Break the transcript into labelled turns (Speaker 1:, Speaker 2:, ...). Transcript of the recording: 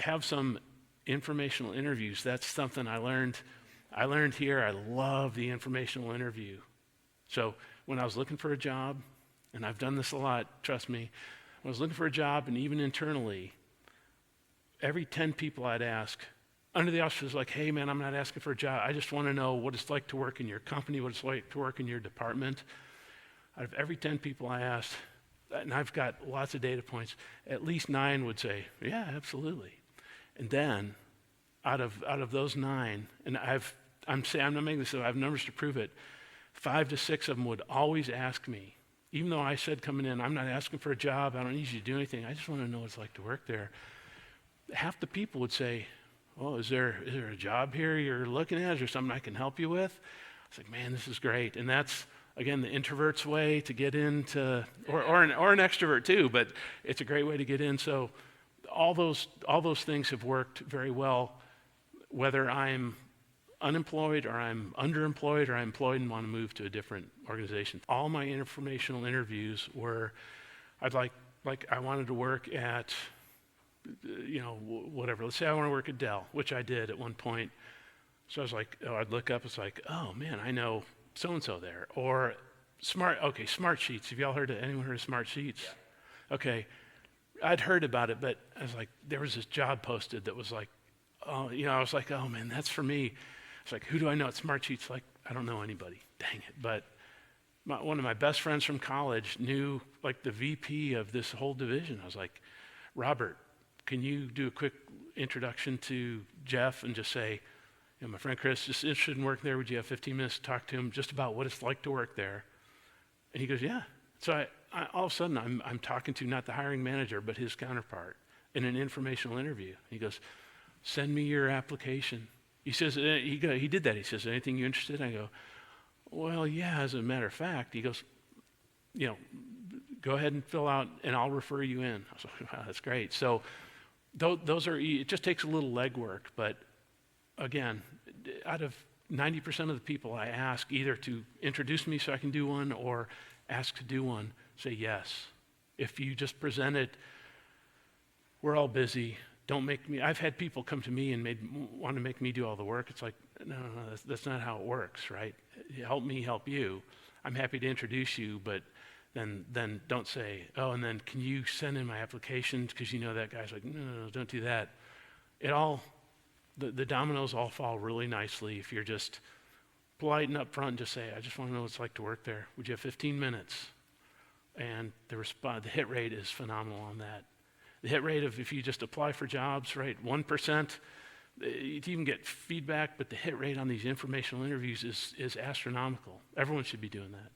Speaker 1: have some informational interviews. That's something I learned. I learned here. I love the informational interview. So when I was looking for a job, and I've done this a lot, trust me, when I was looking for a job, and even internally, every 10 people I'd ask, under the auspices like, hey man, I'm not asking for a job. I just want to know what it's like to work in your company, what it's like to work in your department. Out of every 10 people I asked, and I've got lots of data points, at least 9 would say, yeah, absolutely. And then out of those 9, and I'm not making this up, I have numbers to prove it, 5 to 6 of them would always ask me, even though I said coming in, I'm not asking for a job, I don't need you to do anything, I just want to know what it's like to work there. Half the people would say, oh, is there a job here you're looking at? Is there something I can help you with? I was like, man, this is great. And that's, again, the introvert's way to get into, or an extrovert too, but it's a great way to get in. So all those things have worked very well, whether I'm unemployed or I'm underemployed or I'm employed and want to move to a different organization. All my informational interviews were, I wanted to work at, whatever. Let's say I want to work at Dell, which I did at one point. So I was like, I'd look up, it's like, oh man, I know so-and-so there. Or Smart Sheets. Have y'all anyone heard of Smart Sheets? Yeah. Okay. I'd heard about it, but I was like, there was this job posted that was like, I was like, oh man, that's for me. It's like, who do I know at Smart Sheets? Like, I don't know anybody. Dang it. But one of my best friends from college knew like the VP of this whole division. I was like, Robert, can you do a quick introduction to Jeff and just say, my friend Chris is interested in working there. Would you have 15 minutes to talk to him just about what it's like to work there? And he goes, yeah. So I all of a sudden, I'm talking to not the hiring manager, but his counterpart in an informational interview. He goes, send me your application. He says, he did that. He says, anything you interested in? I go, well, yeah, as a matter of fact. He goes, go ahead and fill out and I'll refer you in. I was like, wow, that's great. So those are, it just takes a little legwork, but again, out of 90% of the people I ask either to introduce me so I can do one or ask to do one, say yes. If you just present it, we're all busy, don't make me, I've had people come to me and want to make me do all the work. It's like, no, that's not how it works, right? Help me help you. I'm happy to introduce you, but then don't say, oh, and then can you send in my application because you know that guy's like, no, don't do that. The dominoes all fall really nicely if you're just polite and upfront and just say, I just want to know what it's like to work there. Would you have 15 minutes? And the hit rate is phenomenal on that. The hit rate of if you just apply for jobs, right, 1%, you even get feedback, but the hit rate on these informational interviews is astronomical. Everyone should be doing that.